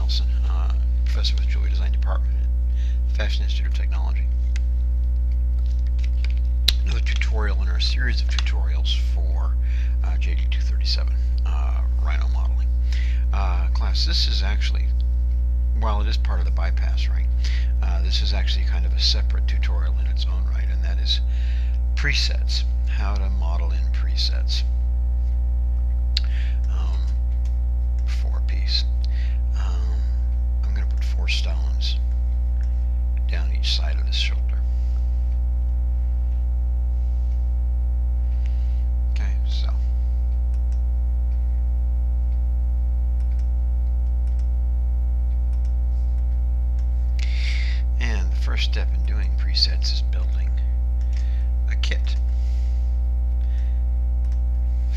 Nelson, professor with Jewelry Design Department at Fashion Institute of Technology. Another tutorial in our series of tutorials for JD237 Rhino modeling. Class, this is actually, while it is part of the bypass ring, this is actually kind of a separate tutorial in its own right, and that is presets, how to model in presets for a piece. I'm going to put 4 stones down each side of this shoulder. Okay, so and the first step in doing presets is building a kit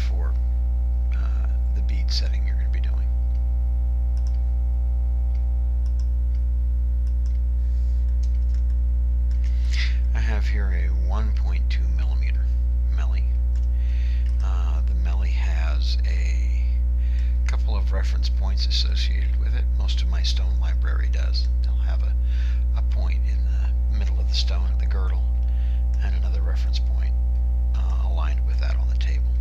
for the bead setting you're going to be doing. I have here a 1.2 millimeter Melie. The Melie has a couple of reference points associated with it. Most of my stone library does. They'll have a point in the middle of the stone at the girdle and another reference point aligned with that on the table.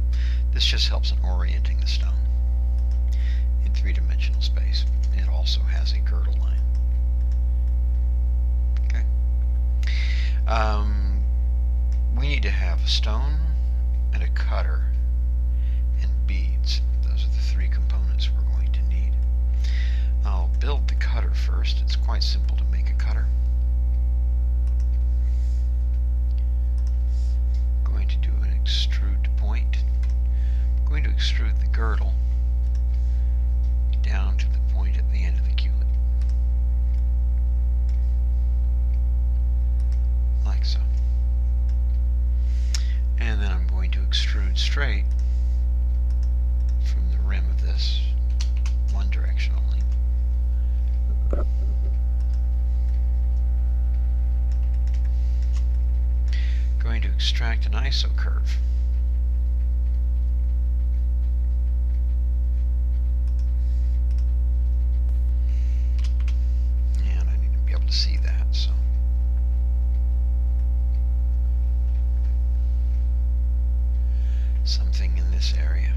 This just helps in orienting the stone in 3-dimensional space. It also has a girdle line. Okay. We need to have a stone and a cutter and beads. Those are the 3 components we're going to need. I'll build the cutter first. It's quite simple to make a cutter. I'm going to do an extrude point. I'm going to extrude the girdle down to the point at the end of the culet, like so. And then I'm going to extrude straight from the rim of this, one direction only. Going to extract an iso curve. And I need to be able to see that, so something in this area,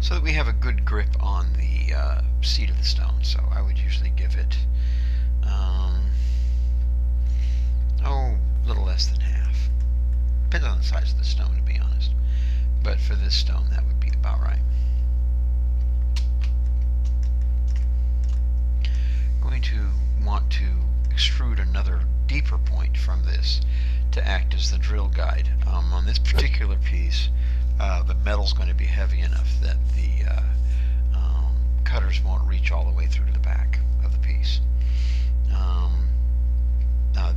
so that we have a good grip on the seat of the stone. So I would usually give it a little less than half. Depends on the size of the stone, to be honest, but for this stone that would be about right. Going to want to extrude another deeper point from this to act as the drill guide. On this particular piece, the metal's going to be heavy enough that the cutters won't reach all the way through to the back of the piece.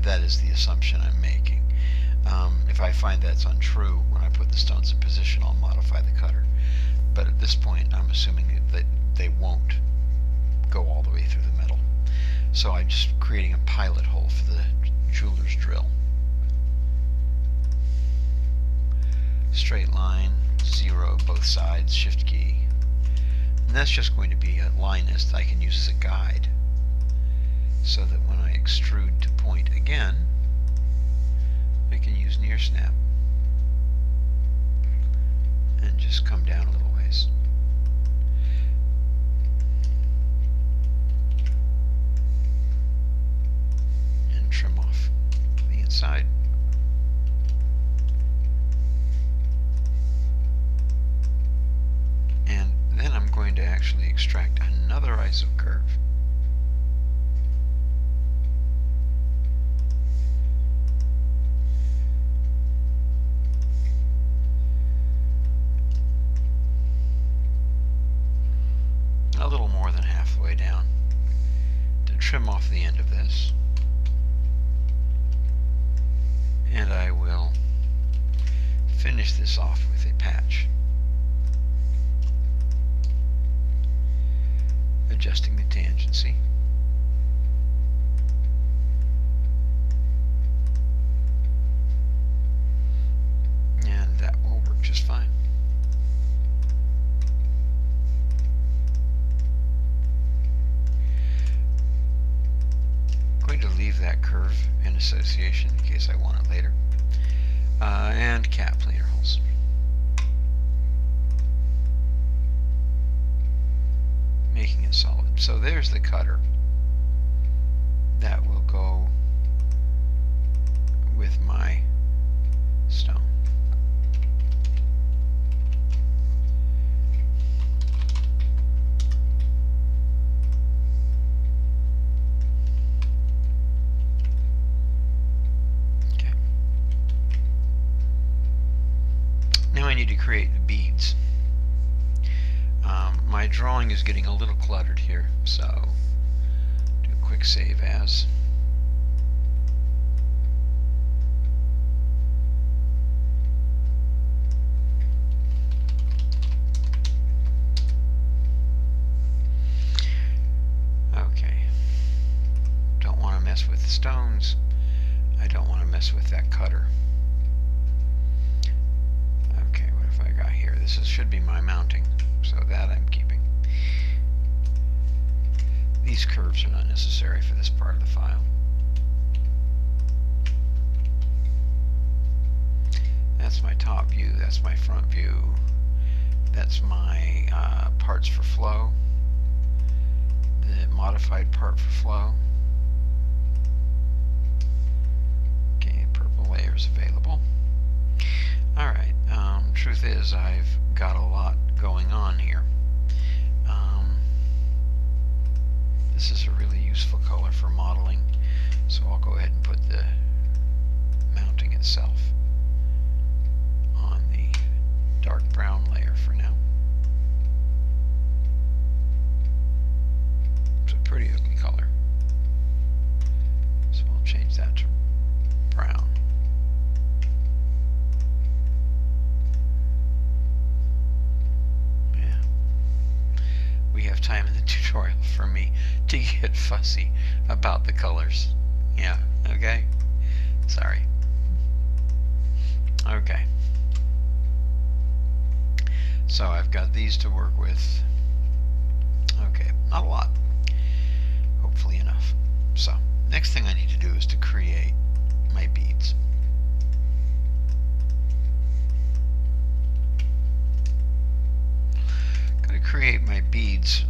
That is the assumption I'm making. If I find that's untrue, when I put the stones in position, I'll modify the cutter. But at this point, I'm assuming that they won't go all the way through the metal. So I'm just creating a pilot hole for the jeweler's drill. Straight line, 0 both sides, shift key. And that's just going to be a line that I can use as a guide, so that when I extrude to point again, I can use near snap and just come down a little ways. And trim off the inside. And then I'm going to actually extract another iso curve. A little more than halfway down to trim off the end of this. And I will finish this off with a patch, adjusting the tangency. And that will work just fine. that curve in association in case I want it later. And cat planer holes. Making it solid. So there's the cutter that will go with my stone. Okay. Now I need to create the beads. My drawing is getting a little cluttered here, so do a quick save as. Okay. Don't want to mess with the stones. I don't want to mess with that cutter. Okay, what have I got here? This should be my mounting, so that I'm keeping. These curves are not necessary for this part of the file. That's my top view, that's my front view, that's my parts for flow, the modified part for flow. Okay, purple layers available. Alright, truth is I've got a lot going on here. This is a really useful color for modeling, so I'll go ahead and put the mounting itself on the dark brown layer for now. It's a pretty ugly color, so I'll change that to brown. Yeah, we have time in the tutorial for me to get fussy about the colors. Yeah, okay? Sorry. Okay. So I've got these to work with. Okay, not a lot. Hopefully enough. So, next thing I need to do is to create my beads. I'm going to create my beads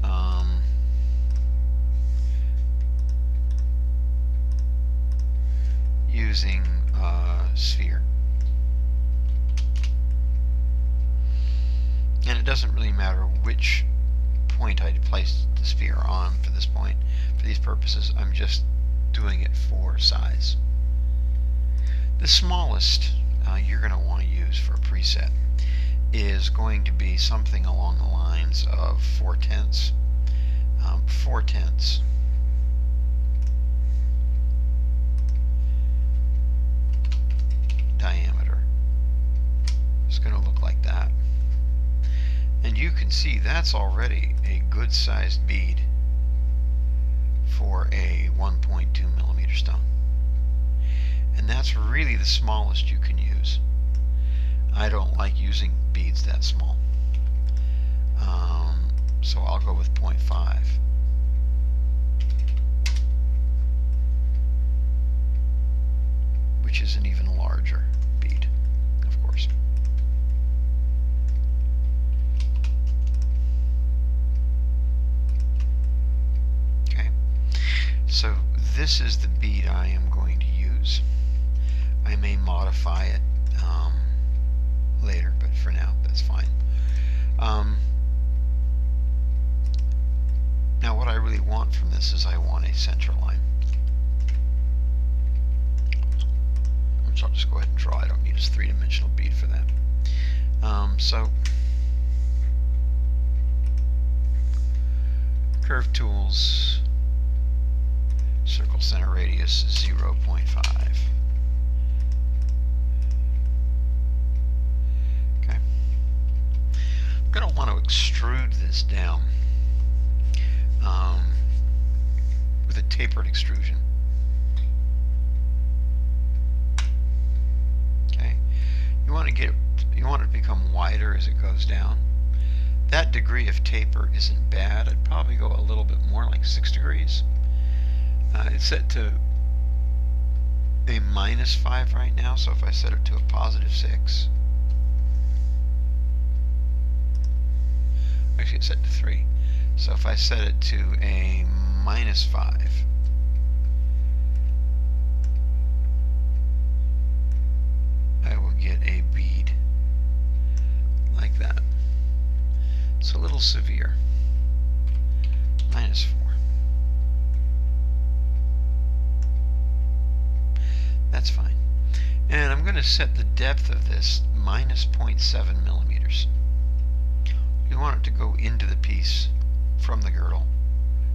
using sphere. And it doesn't really matter which point I place the sphere on for this point. For these purposes, I'm just doing it for size. The smallest you're going to want to use for a preset is going to be something along the lines of 4/10. 4/10 diameter. It's going to look like that. And you can see that's already a good sized bead for a 1.2 millimeter stone. And that's really the smallest you can use. I don't like using beads that small. So I'll go with 0.5. Which is an even larger bead, of course. Okay, so this is the bead I am going to use. I may modify it later, but for now that's fine. Now what I really want from this is I want a center line. Which I'll just go ahead and draw. I don't need a three-dimensional bead for that. So curve tools, circle center radius 0.5. Okay. I'm going to want to extrude this down with a tapered extrusion. Okay. You want it to become wider as it goes down. That degree of taper isn't bad. I'd probably go a little bit more, like 6 degrees. It's set to a -5 right now, so if I set it to a +6, actually it's set to 3, so if I set it to a -5, I will get a bead like that. It's a little severe. -4. That's fine. And I'm going to set the depth of this -0.7 millimeters. We want it to go into the piece from the girdle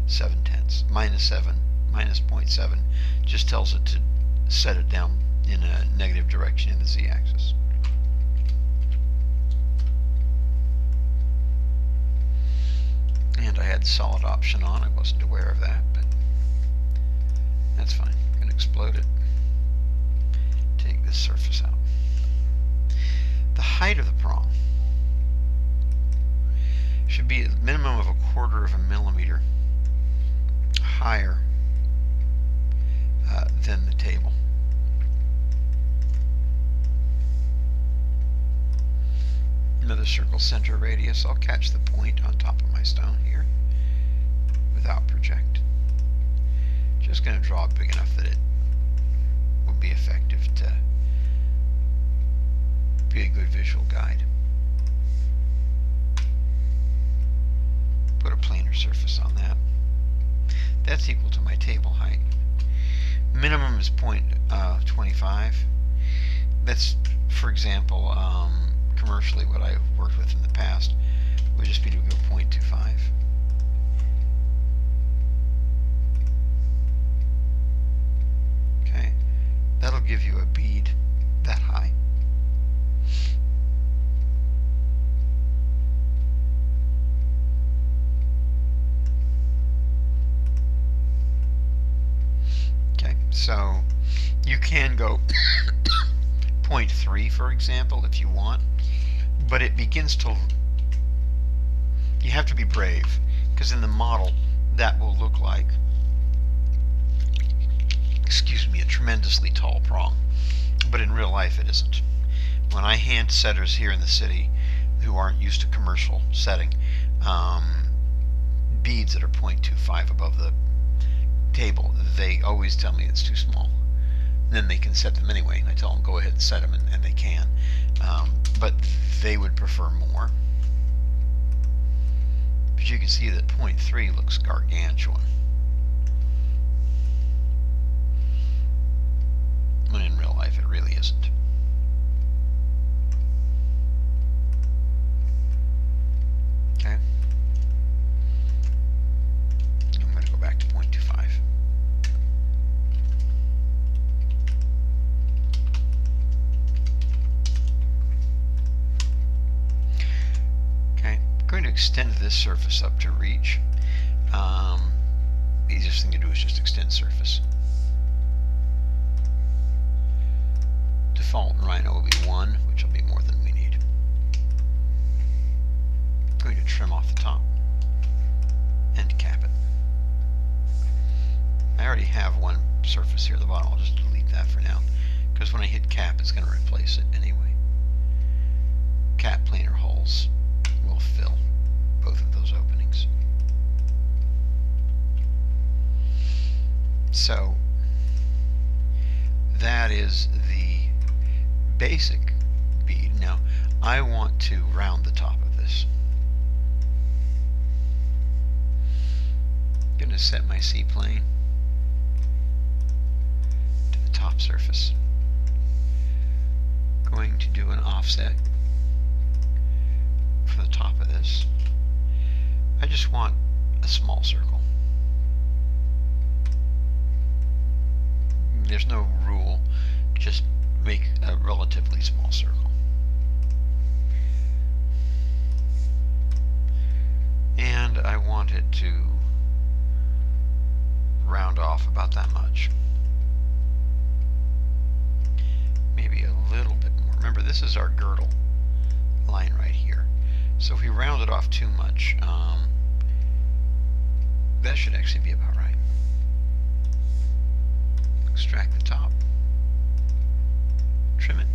7/10. -7, -0.7 just tells it to set it down in a negative direction in the z-axis. And I had solid option on. I wasn't aware of that, but that's fine. I'm going to explode it. Take this surface out. The height of the prong should be a minimum of 1/4 millimeter higher than the table. Another circle center radius. I'll catch the point on top of my stone here without project. Just going to draw big enough that it would be effective to be a good visual guide. Put a planar surface on that. That's equal to my table height. Minimum is 0.25. That's, for example, commercially what I've worked with in the past would just be to go 0.25. Okay, that'll give you a bead that high. Okay, so you can go 0.3, for example, if you want, but it begins to, you have to be brave, because in the model that will look like, excuse me, a tremendously tall prong, but in real life it isn't. When I hand setters here in the city who aren't used to commercial setting beads that are 0.25 above the table, they always tell me it's too small. Then they can set them anyway. I tell them go ahead and set them, and they can. But they would prefer more. But you can see that 0.3 looks gargantuan, when in real life it really isn't. Okay. I'm going to go back to 0.25. I'm going to extend this surface up to reach. The easiest thing to do is just extend surface. Default in Rhino will be 1, which will be more than we need. I'm going to trim off the top and cap it. I already have one surface here at the bottom. I'll just delete that for now, because when I hit cap, it's going to replace it anyway. Cap planar holes will fill both of those openings. So that is the basic bead. Now I want to round the top of this. I'm going to set my C-plane to the top surface. Going to do an offset for the top of this. I just want a small circle. There's no rule, just make a relatively small circle. And I want it to round off about that much. Maybe a little bit more. Remember, this is our girdle line right here. So if we round it off too much, that should actually be about right. Extract the top. trim it.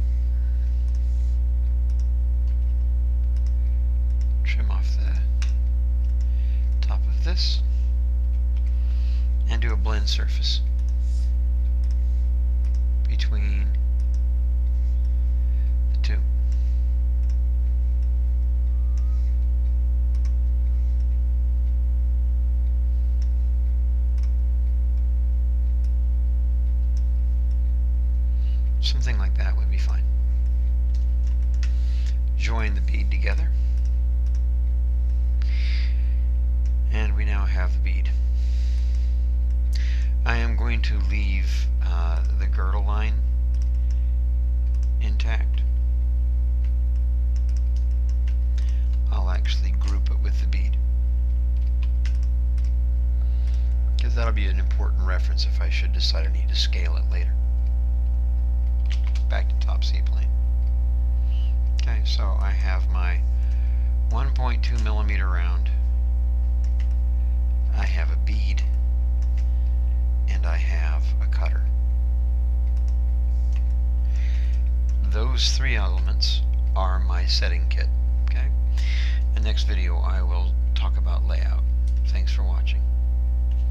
Trim off the top of this and do a blend surface between the two. Something like that would be fine. Join the bead together, and we now have the bead. I am going to leave the girdle line intact. I'll actually group it with the bead, because that'll be an important reference if I should decide I need to scale it later. Back to top C-plane. Okay, so I have my 1.2 millimeter round. I have a bead, and I have a cutter. Those three elements are my setting kit. Okay? In the next video I will talk about layout. Thanks for watching.